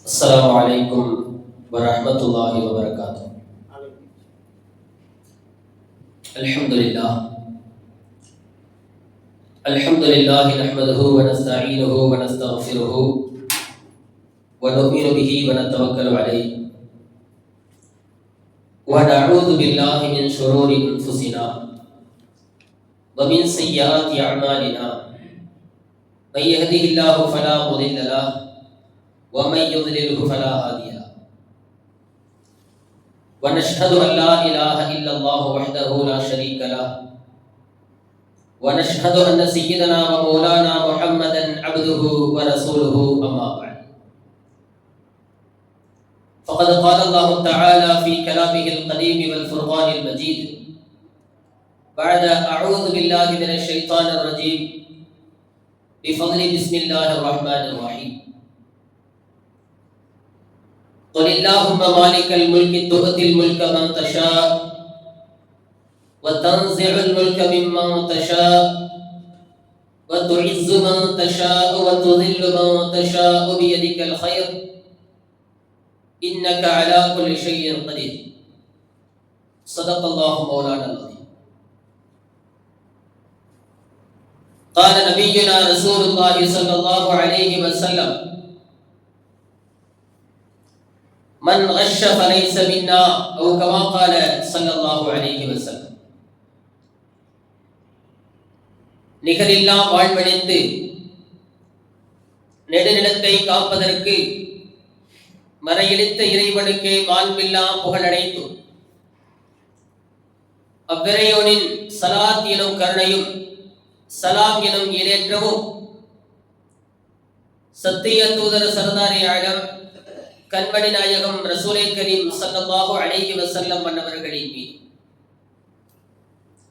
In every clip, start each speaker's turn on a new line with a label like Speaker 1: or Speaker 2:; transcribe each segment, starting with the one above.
Speaker 1: السلام عليكم ورحمة الله وبركاته. الحمد لله نحمده ونستعينه ونستغفره ونؤمن به ونتوكل عليه ونعوذ بالله من شرور أنفسنا ومن سيئات أعمالنا من يهده الله فلا مضل له ومن يضلله فلا هادي له ونشهد أن لا إله إلا الله وحده لا شريك له ونشهد أن سيدنا ومولانا محمدا عبده ورسوله أما بعد فقد قال الله تعالى في كلامه القديم والفرقان المجيد بعد أعوذ بالله من الشيطان الرجيم بفضل بسم الله الرحمن الرحيم قل اللهم مالك الملك تؤتي الملك من تشاء وتنزع الملك ممن تشاء وتعز من تشاء وتذل من تشاء بيدك الخير إنك على كل شيء قدير صدق الله مولانا العظيم. قال نبينا رسول الله صلى الله عليه وسلم من غش فليس منا أو كما قال صلى الله عليه وسلم. நிகரில்லா வாழ்வழித்து நெடுநிலத்தை காப்பதற்கு மறையளித்த இறைவனுக்கு மாண்பில்லா புகழடைத்து அவ்விறையோனின் சலாத் எனும் கருணையும் சலாம் எனும் ஈரேற்றமும் சத்திய தூதர் சரதாரி ஆழம் கண்மணி நாயகம் ரசூலை கரீம் ஸல்லல்லாஹு அலைஹி வஸல்லம் அன்னவர்களின் மீது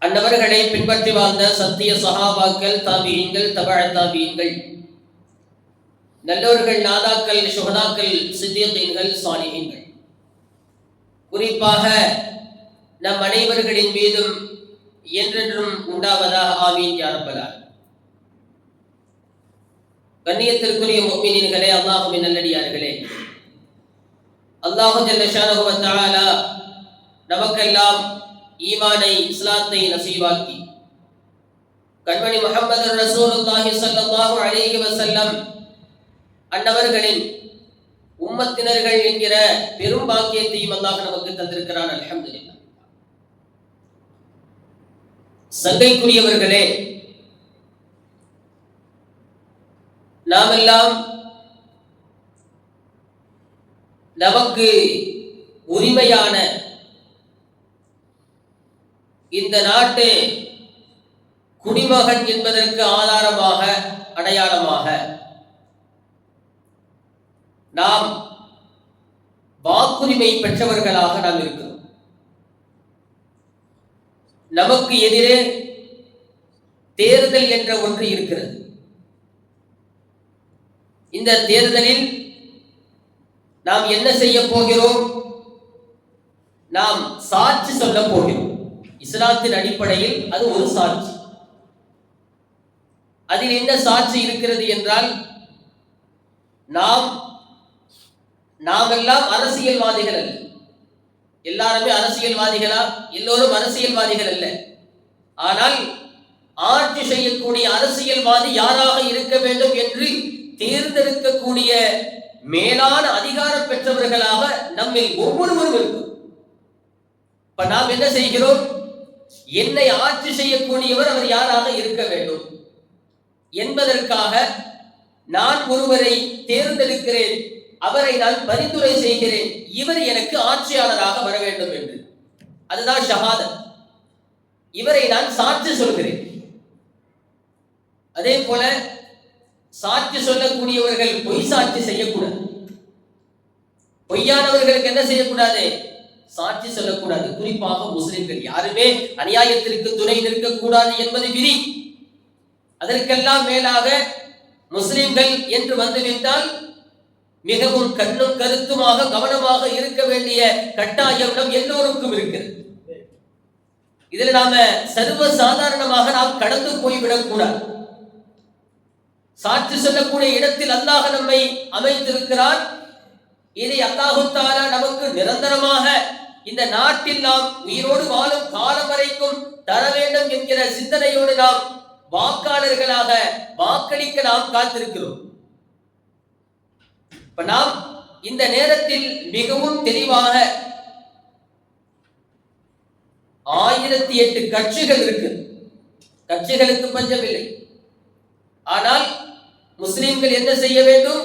Speaker 1: அன்னவர்களை பின்பற்றி வாழ்ந்த சத்திய சஹாபாக்கள் தாபீன்கள் தபஅ தாபீன்கள் நல்லோர்கள் நாதாக்கள் சுஹதாக்கள் சித்தீகீன்கள் சாலிஹீன்கள் குறிப்பாக நம் அனைவர்களின் மீதும் என்றென்றும் உண்டாவதாக ஆமீன் யா ரப்பல் ஆலமீன். கண்ணியத்திற்குரிய முஃமினீன்களே, அல்லாஹ்வின் நல்லடியார்களே, அல்லாஹ் ஜல்ல ஷானஹு வ தஆலா நமக்கெல்லாம் ஈமானை இஸ்லாத்தை நசீபாக்கி கண்மணி முஹம்மது ரசூலுல்லாஹி ஸல்லல்லாஹு அலைஹி வஸல்லம் அன்னவர்களின் உம்மத்தினர்கள் என்கிற பெரும் பாக்கியத்தையும் அல்லாஹ் நமக்கு தந்திருக்கிறான். அல்ஹம்துலில்லாஹ். சங்கைக்குரியவர்களே, நாமெல்லாம் நமக்கு உரிமையான இந்த நாட்டு குடிமகன் என்பதற்கு ஆதாரமாக அடையாளமாக நாம் வாக்குரிமை பெற்றவர்களாக நாம் இருக்கிறோம். நமக்கு எதிரே தேர்தல் என்ற ஒன்று இருக்கிறது. இந்த தேர்தலில் நாம் என்ன செய்ய போகிறோம்? நாம் சாட்சி சொல்ல போகிறோம். இஸ்லாத்தின் அடிப்படையில் அது ஒரு சாட்சி. அதில் என்ன சாட்சி இருக்கிறது என்றால், நாமெல்லாம் அரசியல்வாதிகள் அல்ல. எல்லாருமே அரசியல்வாதிகளா? எல்லோரும் அரசியல்வாதிகள் அல்ல. ஆனால் ஆட்சி செய்யக்கூடிய அரசியல்வாதி யாராக இருக்க வேண்டும் என்று தேர்ந்தெடுக்கக்கூடிய மேலான அதிகாரம் பெற்றவர்களாக நம்மில் ஒவ்வொருவரும் இருக்கும். இப்ப நாம் என்ன செய்கிறோம்? என்னை ஆட்சி செய்யக்கூடியவர் அவர் யாராக இருக்க வேண்டும் என்பதற்காக நான் ஒருவரை தேர்ந்தெடுக்கிறேன், அவரை நான் பரிந்துரை செய்கிறேன், இவர் எனக்கு ஆட்சியாளராக வர வேண்டும் என்று. அதுதான் ஷஹாதத். இவரை நான் சாட்சி சொல்கிறேன். அதே போல சாட்சி சொல்லக்கூடியவர்கள் பொய் சாட்சி செய்யக்கூடாது. பொய்யானவர்களுக்கு என்ன செய்யக்கூடாது? சாட்சி சொல்லக்கூடாது. குறிப்பாக முஸ்லிம்கள் யாருமே அநியாயத்திற்கு துணை நிற்கக்கூடாது என்பது விதி. அதற்கெல்லாம் மேலாக முஸ்லிம்கள் என்று வந்துவிட்டால் மிகவும் கண்ணும் கருத்துமாக கவனமாக இருக்க வேண்டிய கட்டாயம் நம் எல்லோருக்கும் இருக்கிறது. இதில் நாம சர்வ சாதாரணமாக நாம் கடந்து போய்விடக் கூடாது. சாட்சி சொல்லக்கூடிய இடத்தில் அல்லாஹ் நம்மை அமைத்திருக்கிறார். இதை அல்லாஹு தஆலா நமக்கு நிரந்தரமாக இந்த நாட்டில் நாம் உயிரோடு வாழும் காலம் வரைக்கும் தர வேண்டும் என்கிற சிந்தனையோடு நாம் வாக்காளர்களாக வாக்களிக்க நாம் காத்திருக்கிறோம். இப்ப நாம் இந்த நேரத்தில் மிகவும் தெளிவாக 1008 கட்சிகள் இருக்கு. கட்சிகளுக்கு பஞ்சமில்லை. ஆனால் முஸ்லிம்கள் என்ன செய்ய வேண்டும்?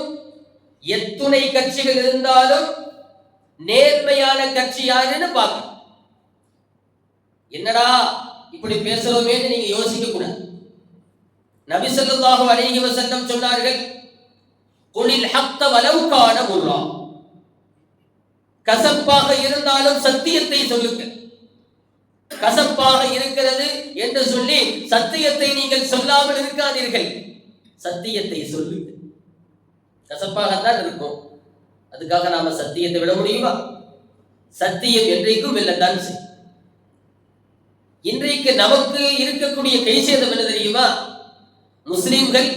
Speaker 1: எத்துணை கட்சிகள் இருந்தாலும் நேர்மையான கட்சி யாருன்னு பார்க்கணும். என்னடா இப்படி பேசுறோமே நீங்க யோசிக்க கூடாது. நபி ஸல்லல்லாஹு அலைஹி வஸல்லம் சொன்னார்கள், குலில் ஹக்க வலவ் கான முர்ரா. கசப்பாக இருந்தாலும் சத்தியத்தை சொல்லுங்கள். கசப்பாக இருக்கிறது என்று சொல்லி சத்தியத்தை நீங்கள் சொல்லாமல் இருக்காதீர்கள். சத்தியத்தை சொல்லுங்கள். கசப்பாகத்தான் இருக்கும், அதுக்காக நாம சத்தியத்தை விட முடியுமா? சத்தியம் என்றைக்கும் வெல்லத்தான் செய்யும். இன்றைக்கு நமக்கு இருக்கக்கூடிய கைசேதம் என்ன தெரியுமா? முஸ்லிம்கள்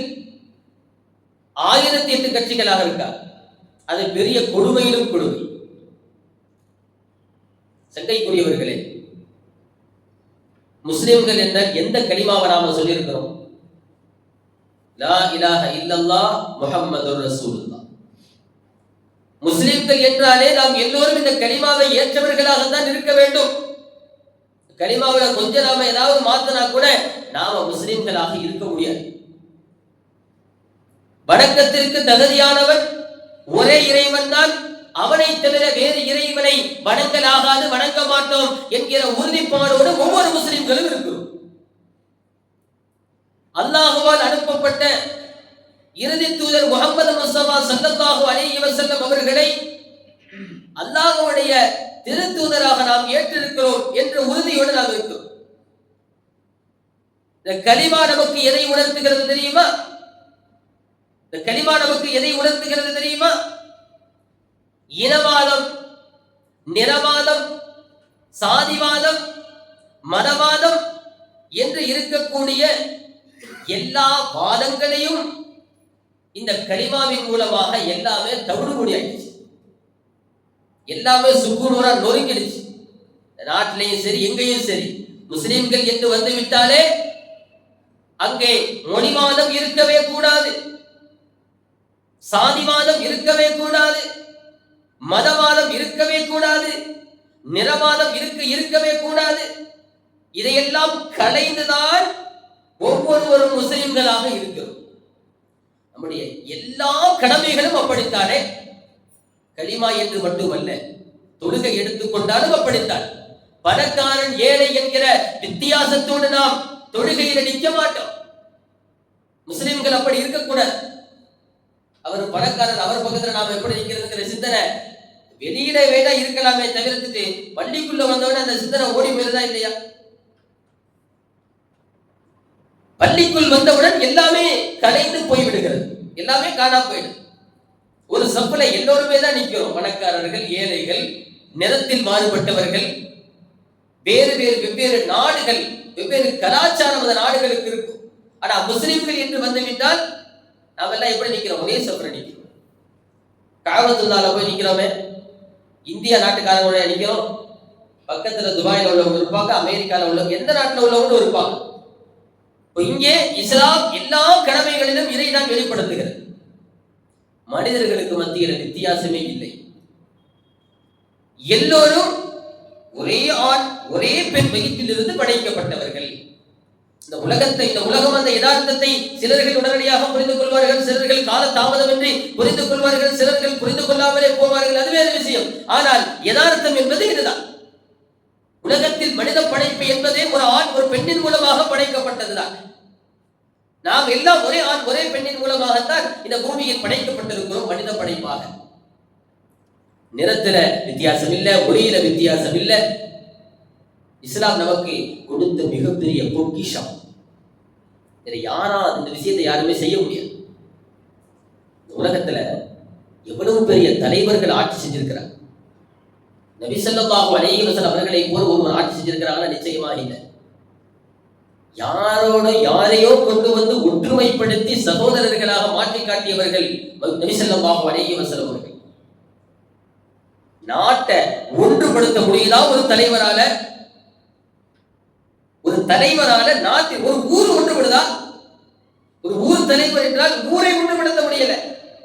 Speaker 1: 1008 கட்சிகளாக இருக்கார். அது பெரிய கொடுமையிலும் கொடுமை. சங்கைக்குரியவர்களே, முஸ்லிம்கள் என்ற எந்த கலிமாவை நாம சொல்லியிருக்கிறோம்? லா இலாஹ இல்லல்லாஹ் முஹம்மதுர் ரசூலுல்லாஹ். முஸ்லிம்கள் என்றாலே நாம் எல்லோரும் இந்த கலிமாவை ஏற்றவர்களாக தான் இருக்க வேண்டும். கலிமாவில் கொஞ்சம் நாம ஏதாவது மாத்தினா கூட நாம முஸ்லிம்களாக இருக்க முடியாது. வணக்கத்திற்கு தகுதியானவன் ஒரே இறைவன் தான், அவனை தவிர வேறு இறைவனை வணங்கலாகாது, வணங்க மாட்டோம் என்கிற உறுதிப்பாடோடு ஒவ்வொரு முஸ்லிம்களும் இருக்கிறோம். அல்லாஹுவால் அனுப்பப்பட்ட இறுதி தூதர் முஹம்மது முஸ்தபா ஸல்லல்லாஹு அலைஹி வஸல்லம் அவர்களை அல்லாஹ்வுடைய திருத்தூதராக நாம் ஏற்றிருக்கிறோம் என்ற உறுதியோடு நாம் இருக்கிறோம். இந்த கலிமா நமக்கு எதை உணர்த்துகிறது தெரியுமா? இந்த கலிமா நமக்கு எதை உணர்த்துகிறது தெரியுமா? இனவாதம், நிறவாதம், சாதிவாதம், மதவாதம் என்று இருக்கக்கூடிய எல்லா வாதங்களையும் இந்த கலிமாவின் மூலமாக எல்லாமே தவிடுபொடி ஆயிடுச்சு. எல்லாமே சுக்குநூறா நொறுங்கிடுச்சு. நாட்டிலையும் சரி எங்கேயும் சரி முஸ்லிம்கள் என்று வந்து விட்டாலே அங்கே மொழிவாதம் இருக்கவே கூடாது, சாதிவாதம் இருக்கவே கூடாது, மதவாதம் இருக்கவே கூடாது, நிறவாதம் இருக்கவே கூடாது. இதையெல்லாம் களைந்துதான் ஒவ்வொருவரும் முஸ்லிம்களாக இருக்கிறோம். நம்முடைய எல்லா கடமைகளும் அப்படித்தானே. கலிமா என்று மட்டுமல்ல, தொழுகை எடுத்துக்கொண்டாலும் அப்படித்தான். பணக்காரன் ஏழை என்கிற வித்தியாசத்தோடு நாம் தொழுகையில் நிற்க மாட்டோம். முஸ்லிம்கள் அப்படி இருக்கக்கூடாது. அவர் பணக்காரர், அவர் பக்கத்துல நாம எப்படி நிற்கிறதுங்கிற சிந்தனை வெளியிட வேணா இருக்கலாமே தவிர்த்துட்டு பள்ளிக்குள்ள வந்தவன அந்த சிந்தனை ஓடி போயிருதா இல்லையா? பள்ளிக்குள் வந்தவுடன் எல்லாமே கலைந்து போய்விடுகிறது, எல்லாமே காணா போயிடுது. ஒரு சப்புல எல்லோருமே தான் நிற்கிறோம். பணக்காரர்கள், ஏழைகள், நிறத்தில் மாறுபட்டவர்கள், வேறு வேறு வெவ்வேறு நாடுகள், வெவ்வேறு கலாச்சாரம் அந்த நாடுகளுக்கு இருக்கும். ஆனா முஸ்லிம்கள் என்று வந்துவிட்டால் நாம எல்லாம் எப்படி நிக்கிறோம்? ஒரே சப்புல நிக்கிறோம். காபத்துல்லாஹ்ல போய் நிக்கிறோமே, இந்தியா நாட்டுக்காரங்களோட நிக்கிறோம். பக்கத்துல துபாயில உள்ளவங்க இருப்பாங்க, அமெரிக்கால உள்ளவங்க, எந்த நாட்டுல உள்ளவங்களும் இருப்பாங்க. இங்கே இஸ்லாம் எல்லா கடமைகளிலும் இதைதான் வெளிப்படுத்துகிறது. மனிதர்களுக்கு மத்தியில் வித்தியாசமே இல்லை. எல்லோரும் ஒரே ஆண் ஒரே பெண் வயிற்றிலிருந்து படைக்கப்பட்டவர்கள். இந்த உலகம் அந்த யதார்த்தத்தை சிலர்கள் உடனடியாக புரிந்து கொள்வார்கள், சிலர்கள் கால தாமதமின்றி புரிந்து கொள்வார்கள், சிலர்கள் புரிந்து கொள்ளாமலே போவார்கள். அது வேறு விஷயம். ஆனால் யதார்த்தம் என்பது இதுதான். உலகத்தில் மனித படைப்பு என்பதே ஒரு ஆண் ஒரு பெண்ணின் மூலமாக படைக்கப்பட்டதுதான். நாம் எல்லாம் ஒரே ஆண் ஒரே பெண்ணின் மூலமாகத்தான் இந்த பூமியில் படைக்கப்பட்டிருக்கிறோம் மனித படைப்பாக. நிறத்தில வித்தியாசம் இல்லை, ஒளியில வித்தியாசம் இல்லை. இஸ்லாம் நமக்கு கொடுத்த மிகப்பெரிய பொக்கிஷம். இந்த விஷயத்தை யாருமே செய்ய முடியாது. உலகத்துல எவ்வளவு பெரிய தலைவர்கள் ஆட்சி செஞ்சிருக்கிறார். நபி ஸல்லல்லாஹு அலைஹி வஸல்லம் அவர்களை போல ஒருவர் ஆட்சி செஞ்சிருக்கிறாங்க? நிச்சயமாக இல்லை. யாரையோ கொண்டு வந்து ஒற்றுமைப்படுத்தி சகோதரர்களாக மாற்றி காட்டியவர்கள் நபி ஸல்லல்லாஹு அலைஹி வஸல்லம் அவர்கள். நாட்டை ஒன்றுபடுத்த முடியுதா ஒரு தலைவரால? ஒரு தலைவரால நாட்டில் ஒரு ஊர் ஒன்றுபடுதா? ஒரு ஊர் தலைவர் என்றால் ஊரை ஒன்றுபடுத்த முடியல.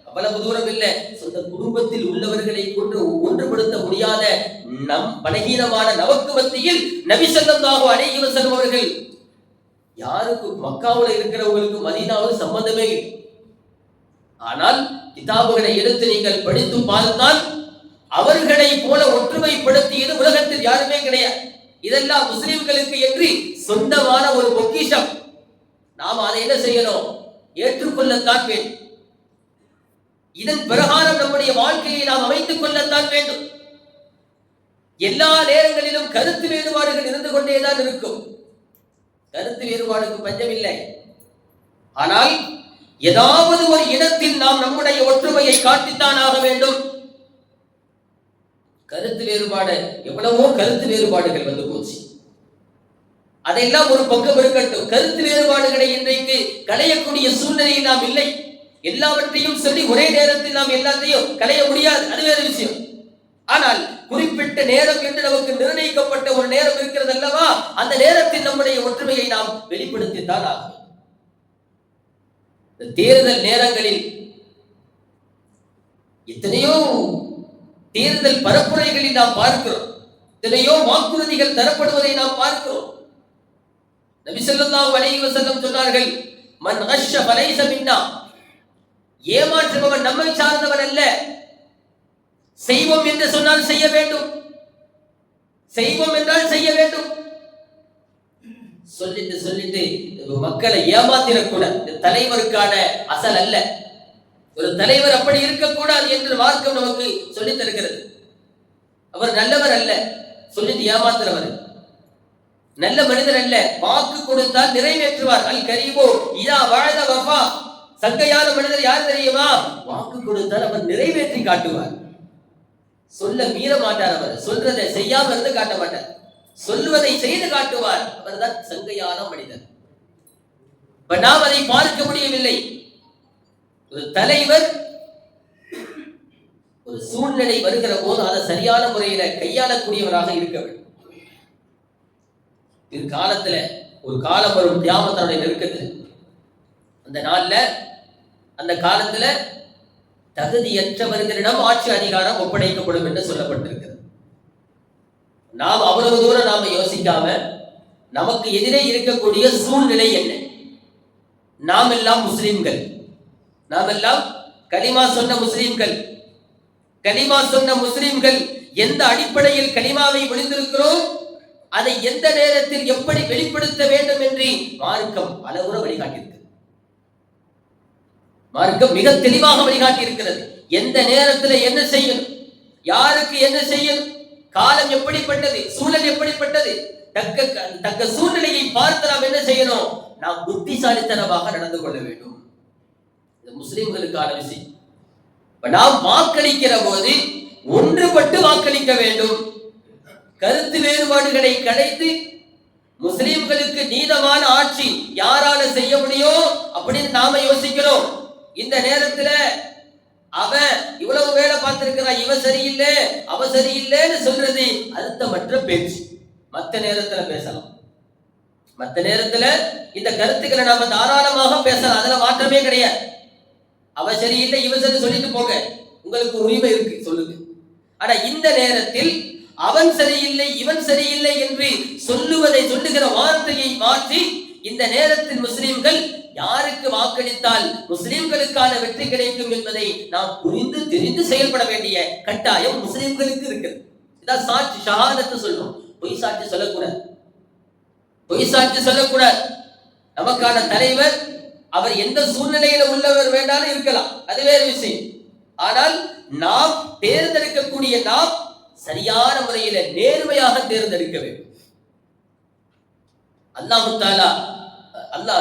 Speaker 1: அவ்வளவு தூரம் இல்லை, சொந்த குடும்பத்தில் உள்ளவர்களை கொண்டு ஒன்றுபடுத்த முடியாத நம் பலகீனமான நமக்கு மத்தியில் நபி ஸல்லல்லாஹு அலைஹி வஸல்லம் அவர்கள் யாருக்கு மக்காவுல இருக்கிறவங்களுக்கு மதீனாவில் சம்பந்தமே இல்லை. ஆனால் கிதாபுகளை எடுத்து நீங்கள் படித்து பார்த்தால் அவர்களை போல ஒற்றுமைப்படுத்தியது உலகத்தில் யாருமே கிடையாது. இதெல்லாம் முஸ்லிம்களுக்கு என்று சொந்தமான ஒரு பொக்கிஷம். நாம் அதை என்ன செய்யணும்? ஏற்றுக்கொள்ளத்தான் வேண்டும். இதன் பிரகாரம் நம்முடைய வாழ்க்கையை நாம் அமைத்துக் கொள்ளத்தான் வேண்டும். எல்லா நேரங்களிலும் கருத்து வேறுபாடுகள் இருந்து கொண்டேதான் இருக்கும். கருத்து வேறுபாடுக்கு பஞ்சமில்லை. ஆனால் ஏதாவது ஒரு இடத்தில் நாம் நம்முடைய ஒற்றுமையை காட்டித்தான் ஆக வேண்டும். கருத்து வேறுபாடு, எவ்வளவோ கருத்து வேறுபாடுகள் வந்து போச்சு. அதெல்லாம் ஒரு பக்கம் இருக்கட்டும். கருத்து வேறுபாடுகளை இன்றைக்கு களையக்கூடிய சூழ்நிலையில் நாம் இல்லை. எல்லாவற்றையும் சொல்லி ஒரே நேரத்தில் நாம் எல்லாத்தையும் களைய முடியாது, அது வேறு விஷயம். ஆனால் குறிப்பிட்ட நேரம் என்று நமக்கு நிர்ணயிக்கப்பட்ட ஒரு நேரம் இருக்கிறது அல்லவா? அந்த நேரத்தில் நம்முடைய ஒற்றுமையை நாம் வெளிப்படுத்தித்தான் ஆகும். தேர்தல் நேரங்களில் எத்தனையோ தேர்தல் பரப்புரைகளில் நாம் பார்க்கிறோம். எத்தனையோ வாக்குறுதிகள் தரப்படுவதை நாம் பார்க்கிறோம். நபி ஸல்லல்லாஹு அலைஹி வஸல்லம் சொன்னார்கள், மன் கஷ்ஷ ஃபலைஸ மின்னா, ஏமாற்றுபவன் நம்மை சார்ந்தவன் அல்ல. செய்வோம் என்று சொன்னால் செய்ய வேண்டும், செய்வோம் என்றால் செய்ய வேண்டும். சொல்லிட்டு மக்களை ஏமாத்திடக்கூடாது. இந்த தலைவருக்கான அசல் அல்ல. ஒரு தலைவர் அப்படி இருக்கக்கூடாது என்று மார்க்கம் நமக்கு சொல்லித் தருகிறது. அவர் நல்லவர் அல்ல, சொல்லிட்டு ஏமாத்துறவர் நல்ல மனிதர் அல்ல. வாக்கு கொடுத்தால் நிறைவேற்றுவார். அல் கரீமோ இதா வஅத வஃபா, சங்கையான மனிதர் யார் தெரியுமா? வாக்கு கொடுத்தால் அவர் நிறைவேற்றி காட்டுவார். சொல்ல மீற மாட்டார். அவர் சொல்றதை செய்யாம இருந்து காட்ட மாட்டார், சொல்வதை செய்து காட்டுவார். அவர் தான் சங்கையான மனிதர். நாம் அதை பார்க்க முடியவில்லை. ஒரு தலைவர் ஒரு சூழ்நிலை வருகிற போது அதை சரியான முறையில கையாளக்கூடியவராக இருக்க வேண்டும். இது காலத்துல ஒரு காலம் வரும், தியாமத்தனுடைய நெருக்கத்தில், அந்த நாள்ல அந்த காலத்துல தகுதியற்றவர்களிடம் ஆட்சி அதிகாரம் ஒப்படைக்கப்படும் என்று சொல்லப்பட்டிருக்கிறது. நாம் அவ்வளவு தூரம் நாம யோசிக்காம நமக்கு எதிரே இருக்கக்கூடிய சூழ்நிலை என்ன? நாம் எல்லாம் முஸ்லிம்கள், நாம் எல்லாம் கலிமா சொன்ன முஸ்லிம்கள். கலிமா சொன்ன முஸ்லிம்கள் எந்த அடிப்படையில் கலிமாவை விழுந்திருக்கிறோம், அதை எந்த நேரத்தில் எப்படி வெளிப்படுத்த வேண்டும் என்று மார்க்கம் பலமுறை வழிகாட்டியிருக்கிறது. மார்க்கம் மிக தெளிவாக வழிகாட்டியிருக்கிறது. எந்த நேரத்தில் என்ன செய்யணும், யாருக்கு என்ன செய்யணும், காலம் எப்படிப்பட்டது, சூழல் எப்படிப்பட்டது, தக்க சூழ்நிலையை பார்த்து நாம் என்ன செய்யணும்? நாம் புத்திசாலித்தனமாக நடந்து கொள்ள வேண்டும். இது முஸ்லிம்களுக்கான விஷயம். நாம் வாக்களிக்கிற போது ஒன்றுபட்டு வாக்களிக்க வேண்டும். கருத்து வேறுபாடுகளை கலைத்து முஸ்லிம்களுக்கு நீதமான ஆட்சி யாரால செய்ய முடியும் அப்படின்னு நாம யோசிக்கிறோம். இந்த நேரத்துல அவன் இவ்வளவு வேலை பார்த்திருக்கிறான், இவன் சரியில்லை அவ சரியில்லைன்னு சொல்றது அர்த்தமற்ற பேச்சு. மற்ற நேரத்துல பேசலாம், மற்ற நேரத்துல இந்த கருத்துக்களை நாம தாராளமாக பேசலாம், அதுல மாற்றமே கிடையாது. அவ சரியில்லை இவ சரி சொல்லிட்டு போக உங்களுக்கு உரிமை இருக்கு, சொல்லுங்க. ஆனா இந்த நேரத்தில் அவன் சரியில்லை இவன் சரியில்லை என்று சொல்லுகிற வார்த்தையை மாற்றி இந்த நேரத்தில் முஸ்லிம்கள் யாருக்கு வாக்களித்தால் முஸ்லிம்களுக்கான வெற்றி கிடைக்கும் என்பதை நாம் புரிந்து தெரிந்து செயல்பட வேண்டிய கட்டாயம் முஸ்லிம்களுக்கு இருக்கிறது. இதான் சாட்சி, ஷஹாதத்து சொல்றோம். பொய் சாட்சி சொல்லக்கூடாது, பொய் சாட்சி சொல்லக்கூடாது. நமக்கான தலைவர் அவர் எந்த சூழ்நிலையில உள்ளவர் வேண்டாலும் இருக்கலாம், அது வேறு விஷயம். ஆனால் நாம் தேர்ந்தெடுக்கக்கூடிய நாம் சரியான முறையில நேர்மையாக தேர்ந்தெடுக்க வேண்டும். அல்லாஹ்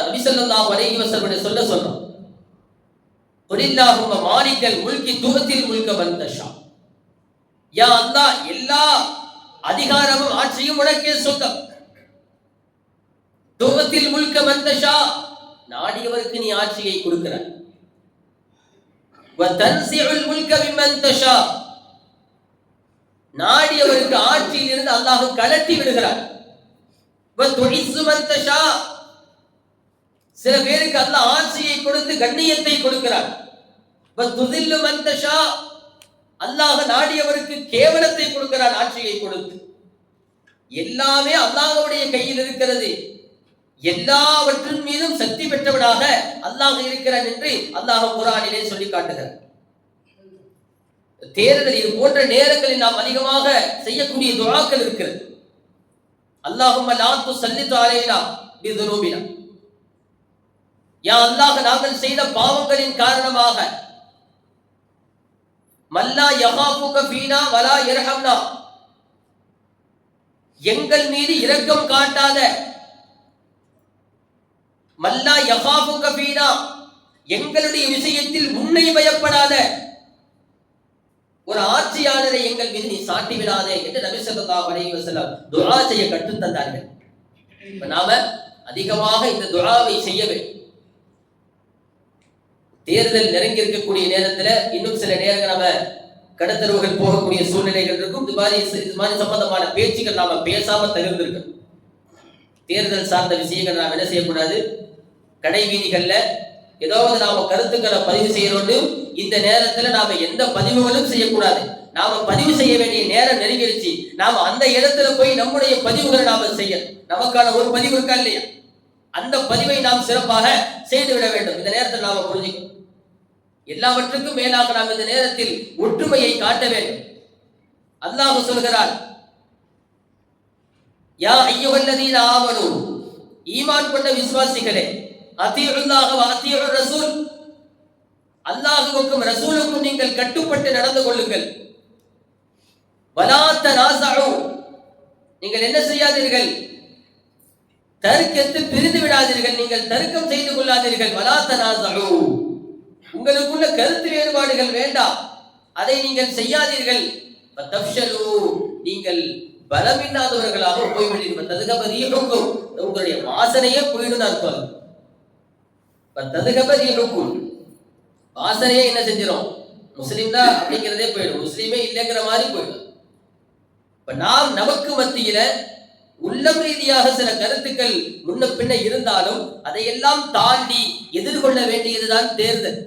Speaker 1: நபி ஸல்லல்லாஹு அலைஹி வஸல்லம் சொல்றோம், குலில்லாஹும்ம மாலிகல் முல்கி துஹ்தில் முல்க மன் தஷா. யா அல்லாஹ், எல்லா அதிகாரமும் ஆட்சியும் உனக்கே சொந்தம். துஹ்தில் முல்க மன் தஷா, நாடியவருக்கு நீ ஆட்சியை கொடுக்கிறாய். வ தன்ஸிஉல் முல்க மிம்மன் தஷா, நாடியவருக்கு ஆட்சியில் இருந்து அல்லாஹ் கலட்டி விடுகிறார். சில பேருக்கு அல்லாஹ் ஆட்சியை கொடுத்து கண்ணியத்தை கொடுக்கிறார். அல்லாஹ் நாடியவருக்கு கேவலத்தை கொடுக்கிறான் ஆட்சியை கொடுத்து. எல்லாமே அல்லாஹ்வுடைய கையில் இருக்கிறது. எல்லாவற்றின் மீதும் சக்தி பெற்றவனாக அல்லாஹ் இருக்கிறான் என்று அல்லாஹ் குர்ஆனிலே சொல்லி காட்டுகிறார். தேர்தல் இது போன்ற நேரங்களில் நாம் அதிகமாக செய்யக்கூடிய துஆக்கள் இருக்கிறது. அல்லாஹும்ம லா துஸல்லித் அலைனா பிதுனூபினா, யா அல்லாஹ் நாங்கள் செய்த பாவங்களின் காரணமாக மல்லா யஹாபுக ஃபீனா வலா யர்ஹம்னா, எங்கள் மீது இரக்கம் காட்டாத, மல்லா யஹாபுக ஃபீனா எங்களுடைய விஷயத்தில் உன்னை பயப்படாத ஒரு ஆட்சியாளரை எங்கள் மீது நீ சாட்டி விடாதே என்று நபி ஸல்லல்லாஹு அலைஹி வஸல்லம் துஆ செய்ய கற்றுத் தந்தார்கள். நாம அதிகமாக இந்த துஆவை செய்ய வேண்டும். தேர்தல் நெருங்கி இருக்கக்கூடிய நேரத்துல இன்னும் சில நேரங்கள் நாம கடத்தருவுகள் போகக்கூடிய சூழ்நிலைகள் இருக்கும். இது மாதிரி சம்பந்தமான பேச்சுக்கள் நாம பேசாம தவிர்த்திருக்கோம். தேர்தல் சார்ந்த விஷயங்கள் நாம் என்ன செய்யக்கூடாது, கடை வீதிகள்ல ஏதாவது நாம கருத்துக்களை பதிவு செய்யணும். இந்த நேரத்துல நாம எந்த பதிவுகளும் செய்யக்கூடாது. நாம பதிவு செய்ய வேண்டிய நேரம் நெருங்கிடுச்சு. நாம அந்த இடத்துல போய் நம்முடைய பதிவுகளை நாம செய்ய, நமக்கான ஒரு பதிவு இருக்கா இல்லையா, அந்த பதிவை நாம் சிறப்பாக செய்து விட வேண்டும். இந்த நேரத்தில் நாம புரிஞ்சுக்கணும். எல்லாவற்றுக்கும் மேலாக நாம் இந்த நேரத்தில் ஒற்றுமையை காட்ட வேண்டும். அல்லாஹ் சொல்கிறார், யா அய்யுஹல்லதீன ஆமனூ, ஈமான் கொண்ட விசுவாசிகளே, அத்தீஉல்லாஹ வ அத்தீஉர் ரசூல், அல்லாஹ்வுக்கும் ரசூலுக்கும் நீங்கள் கட்டுப்பட்டு நடந்து கொள்ளுங்கள். வலா தனாஸஉ, நீங்கள் என்ன செய்யாதீர்கள், தர்க்கத்தில் பிரிந்து விடாதீர்கள், நீங்கள் தர்க்கம் செய்து கொள்ளாதீர்கள். வலா தனாஸஉ, உங்களுக்குள்ள கருத்து வேறுபாடுகள் வேண்டாம், அதை நீங்கள் செய்யாதீர்கள். தஃப்ஷலு, நீங்கள் பலமில்லாதவர்களாக போய்விடுவீர்கள். ததுகபரீஹுக்கும், உங்களுடைய வாசனையே போய்டும் அர்த்தம். ததுகபரீஹுக்கும், வாசனையே என்ன செஞ்சிடும், முஸ்லிம் தான் அப்படிங்கிறதே போயிடும், முஸ்லிமே இல்லைங்கிற மாதிரி போயிடும். இப்ப நாம் நமக்கு மத்தியில உள்ளம் ரீதியாக சில கருத்துக்கள் முன்ன பின்ன இருந்தாலும் அதையெல்லாம் தாண்டி எதிர்கொள்ள வேண்டியதுதான் தேர்தல்.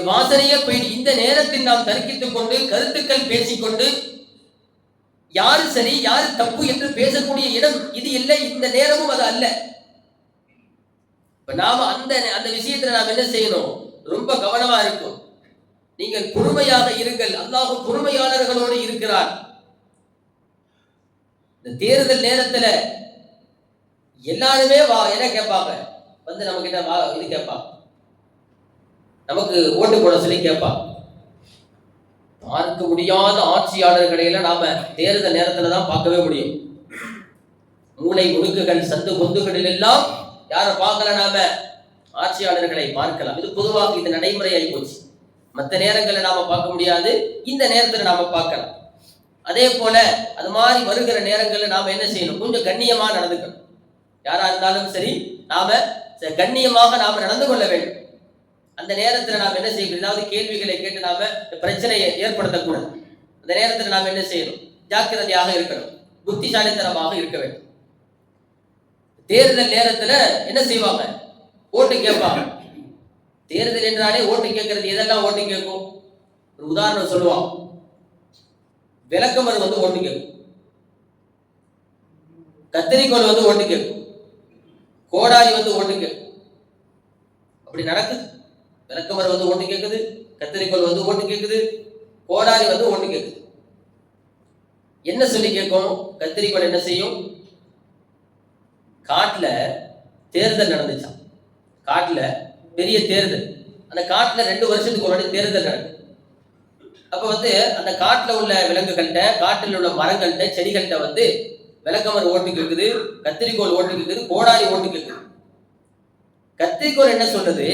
Speaker 1: வாசனையே போயிட்டு இந்த நேரத்தில் நாம் தர்க்கித்துக் கொண்டு கருத்துக்கள் பேசிக்கொண்டு யாரு சரி யாரு தப்பு என்று பேசக்கூடிய இடம் இது இல்லை. இந்த நேரமும் அது அல்ல. நாம அந்த விஷயத்துல நாம் என்ன செய்யணும், ரொம்ப கவனமா இருக்கும். நீங்கள் பொறுமையாக இருங்கள், அல்லாஹ் பொறுமையாளர்களோடு இருக்கிறார். இந்த தேர்தல் நேரத்துல எல்லாருமே என்ன கேட்பாங்க, வந்து நம்ம கிட்ட இது கேட்பாங்க, நமக்கு ஓட்டு போட சொல்லி கேட்பாங்க. பார்க்க முடியாத ஆட்சியாளர்களை நாம தேர்தல் நேரத்துல தான் பார்க்கவே முடியும். மூளை முடுக்குகள் சந்து பொந்துகளில் எல்லாம் யாரை பார்க்கல, நாம ஆட்சியாளர்களை பார்க்கலாம். இது பொதுவாக இது நடைமுறையாகி போச்சு. மற்ற நேரங்களில் நாம பார்க்க முடியாது, இந்த நேரத்துல நாம பார்க்கலாம். அதே போல அது மாதிரி வருகிற நேரங்களில் நாம என்ன செய்யணும், கொஞ்சம் கண்ணியமா நடந்துக்கணும். யாரா இருந்தாலும் சரி நாம கண்ணியமாக நாம நடந்து கொள்ள வேண்டும். அந்த நேரத்துல நாம் என்ன செய்யணும், ஏதாவது கேள்விகளை கேட்டு நாம பிரச்சனையை ஏற்படுத்தக்கூடாது. அந்த நேரத்துல நாம் என்ன செய்யணும், ஜாக்கிரதையாக இருக்கணும், புத்திசாலித்தனமாக இருக்க வேண்டும். தேர்தல் நேரத்துல என்ன செய்வாங்க, ஓட்டு கேட்பாங்க. தேர்தல் என்றாலே ஓட்டு கேட்கறது எதெல்லாம் ஓட்டு கேட்கும், ஒரு உதாரணம் சொல்லுவான். விளக்கமறு வந்து ஓட்டு கேட்கும், கத்திரிக்கோள் வந்து ஓட்டு கேட்கும், கோடாரி வந்து ஓட்டு கேட்கும். அப்படி நடக்குது. விளக்கமறு வந்து ஓட்டு கேட்குது, கத்திரிக்கோள் வந்து ஓட்டு கேட்குது, கோடாரி வந்து ஓட்டு கேட்குது. என்ன சொல்லி கேட்கும், கத்திரிக்கோள் என்ன செய்யும், காட்டுல தேர்தல் நடந்துச்சான், காட்டுல பெரிய தேர்தல், அந்த காட்டுல 2 வருஷத்துக்கு ஒரு தேர்தல் நடக்குது. அப்ப வந்து அந்த காட்டுல உள்ள விலங்குகள்கிட்ட, காட்டில் உள்ள மரங்கள்கிட்ட, செடிகள்கிட்ட வந்து விளக்கமறு ஓட்டு கேட்குது, கத்திரிக்கோள் ஓட்டு கேட்குது, கோடாரி ஓட்டு கேட்குது. கத்திரிக்கோள் என்ன சொல்றது,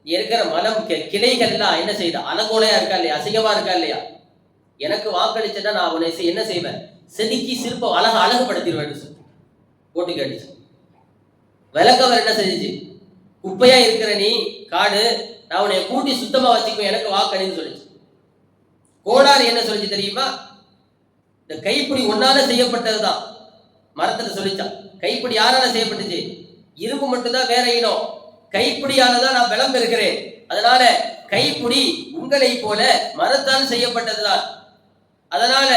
Speaker 1: இருக்கிற மலம் கிளைகள்லாம் என்ன செய்யுது, அலங்கோலையா இருக்கா இல்லையா, அசிங்கமா இருக்கா இல்லையா, எனக்கு வாக்களிச்சா நான் உன்னை என்ன செய்வேன், செதுக்கி சிற்பம் அழகுபடுத்திடுவேன் சொல்லி ஓட்டு கேட்டுச்சு. விளக்கமறு என்ன செஞ்சிச்சு, குப்பையா இருக்கிற நீ காடு, நான் உன்னை கூட்டி சுத்தமா வச்சுக்குவேன், எனக்கு வாக்களின்னு சொல்லிச்சு. கோடாரி என்ன சொல்லிச்சு தெரியுமா? இந்த கைப்பிடி ஒன்னால செய்யப்பட்டதுதான். மரத்துல சொல்லிச்சான். கைப்பிடி யாரால செய்யப்பட்டுச்சு? இரும்பு மட்டும்தான் வேற இனம். கைப்பிடியாலதான் நான் பலம் பெறுகிறேன். அதனால கைப்பிடி உங்களை போல மரத்தால் செய்யப்பட்டதுதான். அதனால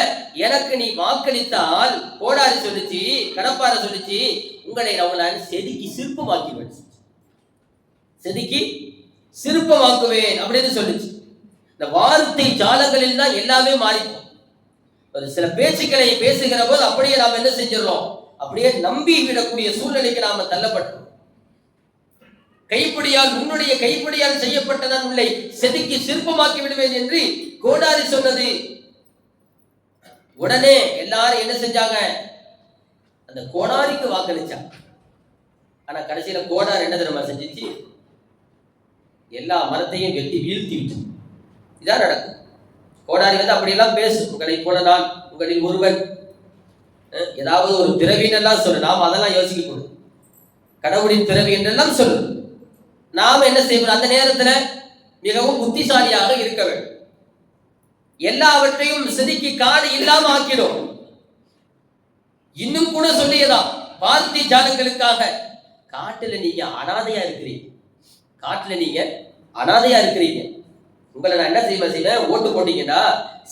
Speaker 1: எனக்கு நீ வாக்களித்தால், கோடாரி சொல்லிச்சு, கடப்பார சொல்லிச்சு, உங்களை நான் செதுக்கி சிற்பமாக்கிடுவேன், செதுக்கி சிற்பமாக்குவேன் அப்படின்னு சொல்லிச்சு. இந்த வார்த்தை ஜாலங்களில் தான் எல்லாமே மாறிப்போம். ஒரு சில பேச்சுக்களை பேசுகிற போது அப்படியே நாம் என்ன செஞ்சிடறோம்? அப்படியே நம்பி விடக்கூடிய சூழ்நிலைக்கு நாம தள்ளப்பட்டோம். கைப்பிடியால், உன்னுடைய கைப்பிடியால் செய்யப்பட்டதான் உள்ளே செதுக்கி சிற்பமாக்கி விடுவேன் என்று கோடாரி சொன்னது. உடனே எல்லாரும் என்ன செஞ்சாங்க? அந்த கோடாரிக்கு வாக்களிச்சாங்க. ஆனா கடைசியில கோடாரி என்ன தெரியுமா செஞ்சிச்சு? எல்லா மரத்தையும் வெட்டி வீழ்த்தி விட்டு. இதான் நடக்கும். கோடாரி அப்படியெல்லாம் பேசும். உங்களை போல நான், உங்களில் ஒருவன், ஏதாவது ஒரு பிறவினெல்லாம் சொல்லு. நாம் அதெல்லாம் யோசிக்க கூடாது. கடவுளின் பிறவி என்றெல்லாம் சொல்லு. நாம என்ன செய்வோம்? அந்த நேரத்துல மிகவும் புத்திசாலியாக இருக்க வேண்டும். எல்லாவற்றையும் செதுக்கி காடு இல்லாம ஆக்கிடும். இன்னும் கூட சொல்லியதா, வார்த்தை ஜாலங்களுக்காக காட்டுல நீங்க அனாதையா இருக்கிறீங்க. காட்டுல நீங்க அனாதையா இருக்கிறீங்க. உங்களை நான் என்ன செய்வேன்? ஓட்டு போட்டீங்கன்னா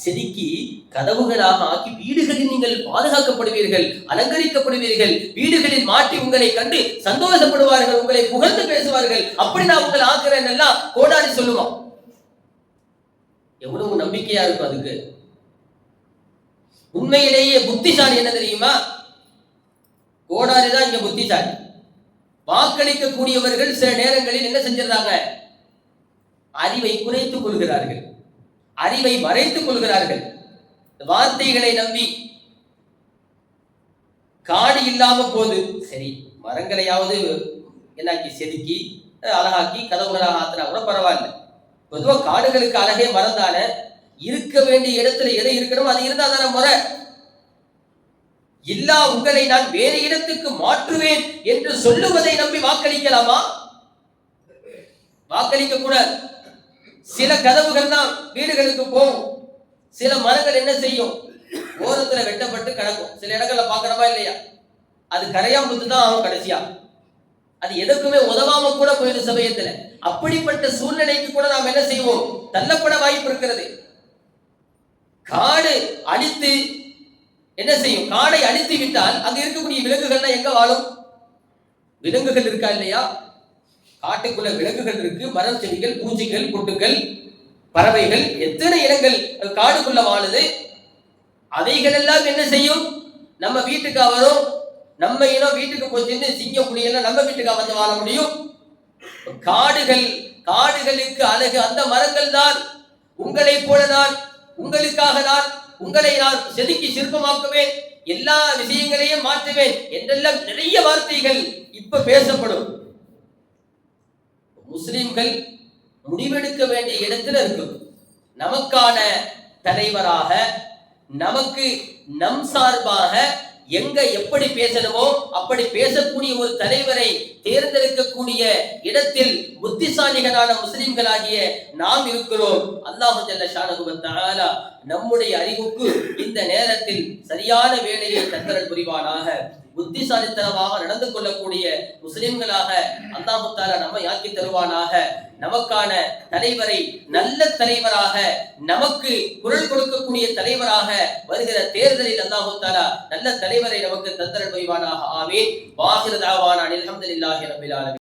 Speaker 1: செதுக்கி கதவுகளாக ஆக்கி வீடுகளில் நீங்கள் பாதுகாக்கப்படுவீர்கள், அலங்கரிக்கப்படுவீர்கள். வீடுகளில் மாற்றி உங்களை கண்டு சந்தோஷப்படுவார்கள், உங்களை புகழ்ந்து பேசுவார்கள். அப்படி நான் உங்களை ஆக்குறேன் எல்லாம் கோடாரி சொல்லுவான். எவ்வளவு நம்பிக்கையா இருக்கும் அதுக்கு. உண்மையிலேயே புத்திசாலி என்ன தெரியுமா? கோடாரி தான் இங்க புத்திசாலி. வாக்களிக்க கூடியவர்கள் சில நேரங்களில் என்ன செஞ்சிடறாங்க? அறிவை குறைத்துக் கொள்கிறார்கள், அறிவை மறைத்துக் கொள்கிறார்கள். வார்த்தைகளை நம்பி காடு இல்லாம போது சரி, மரங்களையாவது என்னாக்கி செதுக்கி அழகாக்கி கதவுகளாக ஆத்தினா கூட பரவாயில்ல. பொதுவா காடுகளுக்கு அழகே மரம் தானே. இருக்க வேண்டிய இடத்துல எதை இருக்கணும் அது இருந்தா தானே முறை. இல்லா உங்களை நான் வேறு இடத்துக்கு மாற்றுவேன் என்று சொல்லுவதை நம்பி வாக்களிக்கலாமா? வாக்களிக்க கூடாது. சில கதவுகள் தான் வீடுகளுக்கு போகும். சில மரங்கள் என்ன செய்யும்? ஓரத்துல வெட்டப்பட்டு கிடக்கும். சில இடங்கள்ல பாக்குறமா இல்லையா? அது கரையாம்புத்து தான் ஆகும் கடைசியா. அது எதுக்குமே உதவாம கூட போயிடும் சமயத்துல. அப்படிப்பட்ட சூழ்நிலைக்கு கூட நாம் என்ன செய்வோம்? தள்ளப்பட வாய்ப்பு இருக்கிறது. காடு அழித்து என்ன செய்யும்? காடை அழித்து விட்டால் அங்க இருக்கக்கூடிய விலங்குகள்லாம் எங்க வாழும்? விலங்குகள் இருக்கா இல்லையா? காட்டுக்குள்ள விலங்குகள் இருக்கு, மரம், செடிகள், பூச்சிகள், புட்டுகள், பறவைகள், எத்தனை இனங்கள் காடுக்குள்ள வாழுது. அவைகள் எல்லாம் என்ன செய்யும்? நம்ம வீட்டுக்கு வரும். நம்ம இனம் வீட்டுக்கு போச்சுன்னு சிங்கம் புலியெல்லாம் நம்ம வீட்டுக்கு வந்து வாழ முடியும்? காடுகள், காடுகளுக்கு அழகு அந்த மரங்கள் தான். உங்களை போல நான், உங்களுக்காக நான், உங்களை நான் செதுக்கி சிற்பமாக்குவேன், எல்லா விஷயங்களையும் மாற்றுவேன் என்றெல்லாம் நிறைய வார்த்தைகள் இப்ப பேசப்படும். முஸ்லிம்கள் முடிவெடுக்க வேண்டிய இடத்துல இருக்கும். நமக்கான தலைவராக, நமக்கு நம் சார்பாக எங்க எப்படி பேசணுமோ அப்படி பேசக்கூடிய ஒரு தலைவரை தேர்ந்தெடுக்கக்கூடிய இடத்தில் புத்திசாலிகளான முஸ்லிம்களாகிய நாம் இருக்கிறோம். அல்லாஹ் ஜல்ல ஷானஹு வ தஆலா நம்முடைய அறிவுக்கு இந்த நேரத்தில் சரியான வேலையை தந்தரல் புரிவானாக. புத்திசாலித்தனமாக நடந்து கொள்ளக்கூடிய முஸ்லிம்களாக அல்லாஹ் தஆலா நம்மை ஆக்கி தருவானாக. நமக்கான தலைவரை நல்ல தலைவராக, நமக்கு குரல் கொடுக்கக்கூடிய தலைவராக வருகிற தேர்தலில் அல்லாஹ் தஆலா நல்ல தலைவரை நமக்கு தந்தரல் புரிவானாக. ஆமீன். வாஹிரு தஅவானா அல்ஹம்துலில்லாஹி ரப்பில் ஆலமீன்.